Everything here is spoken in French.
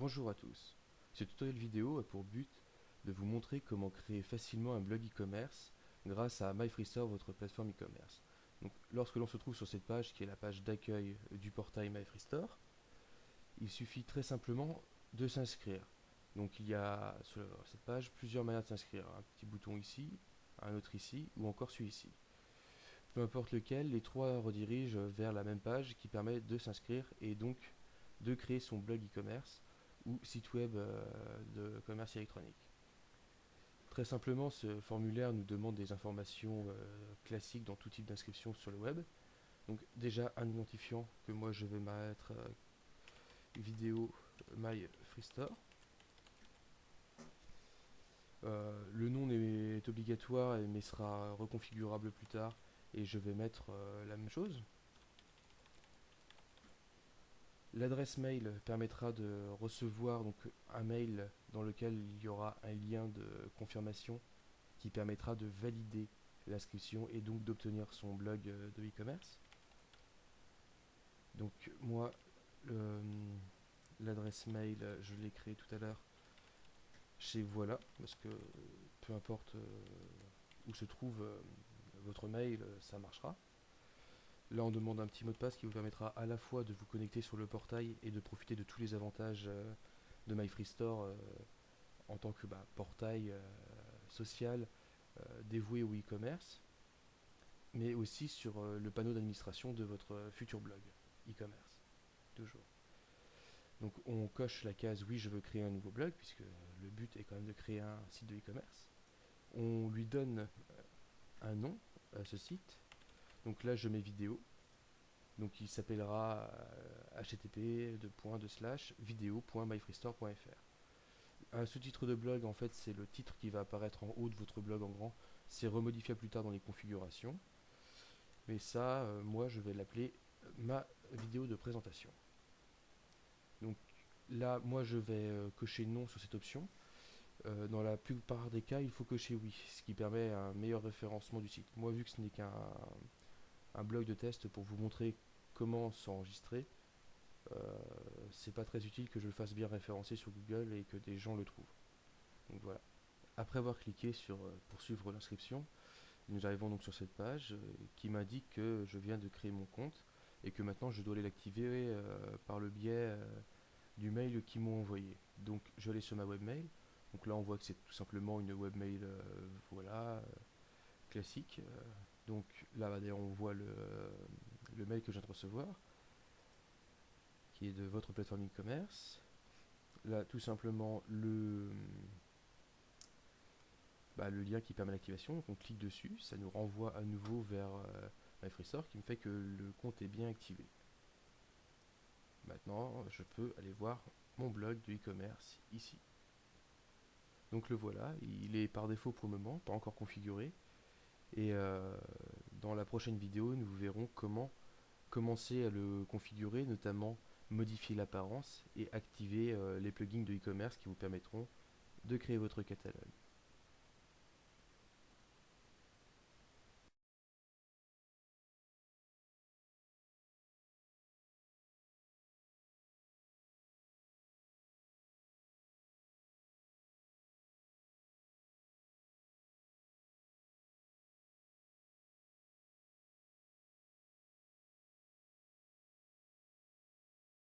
Bonjour à tous. Ce tutoriel vidéo a pour but de vous montrer comment créer facilement un blog e-commerce grâce à MyFreeStore, votre plateforme e-commerce. Donc, lorsque l'on se trouve sur cette page qui est la page d'accueil du portail MyFreeStore, il suffit très simplement de s'inscrire. Donc il y a sur cette page plusieurs manières de s'inscrire. Un petit bouton ici, un autre ici ou encore celui-ci. Peu importe lequel, les trois redirigent vers la même page qui permet de s'inscrire et donc de créer son blog e-commerce ou site web de commerce électronique. Très simplement, ce formulaire nous demande des informations classiques dans tout type d'inscription sur le web. Donc déjà un identifiant que moi je vais mettre vidéo MyFreeStore. Le nom est obligatoire mais sera reconfigurable plus tard et je vais mettre la même chose. L'adresse mail permettra de recevoir donc un mail dans lequel il y aura un lien de confirmation qui permettra de valider l'inscription et donc d'obtenir son blog de e-commerce. Donc moi, l'adresse mail, je l'ai créée tout à l'heure chez Voilà, parce que peu importe où se trouve votre mail, ça marchera. Là, on demande un petit mot de passe qui vous permettra à la fois de vous connecter sur le portail et de profiter de tous les avantages de MyFreeStore en tant que portail social dévoué au e-commerce, mais aussi sur le panneau d'administration de votre futur blog e-commerce. Toujours. Donc on coche la case oui, je veux créer un nouveau blog, puisque le but est quand même de créer un site de e-commerce. On lui donne un nom à ce site. Donc là, je mets vidéo. Donc il s'appellera http://video.myfreestore.fr. Un sous-titre de blog, en fait, c'est le titre qui va apparaître en haut de votre blog en grand. C'est remodifiable plus tard dans les configurations. Mais ça, moi, je vais l'appeler ma vidéo de présentation. Donc là, moi, je vais cocher non sur cette option. Dans la plupart des cas, il faut cocher oui, ce qui permet un meilleur référencement du site. Moi, vu que ce n'est qu'un blog de test pour vous montrer comment s'enregistrer, c'est pas très utile que je le fasse bien référencer sur Google et que des gens le trouvent. Donc voilà. Après avoir cliqué sur poursuivre l'inscription, nous arrivons donc sur cette page qui m'indique que je viens de créer mon compte et que maintenant je dois aller l'activer par le biais du mail qu'ils m'ont envoyé. Donc je vais aller sur ma webmail. Donc là on voit que c'est tout simplement une webmail classique. Donc là d'ailleurs on voit le mail que je viens de recevoir qui est de votre plateforme e-commerce. Là tout simplement le lien qui permet l'activation, donc on clique dessus, ça nous renvoie à nouveau vers MyFreeStore qui me fait que le compte est bien activé. Maintenant, je peux aller voir mon blog de e-commerce ici. Donc le voilà, il est par défaut pour le moment, pas encore configuré. Et dans la prochaine vidéo, nous verrons comment commencer à le configurer, notamment modifier l'apparence et activer les plugins de e-commerce qui vous permettront de créer votre catalogue.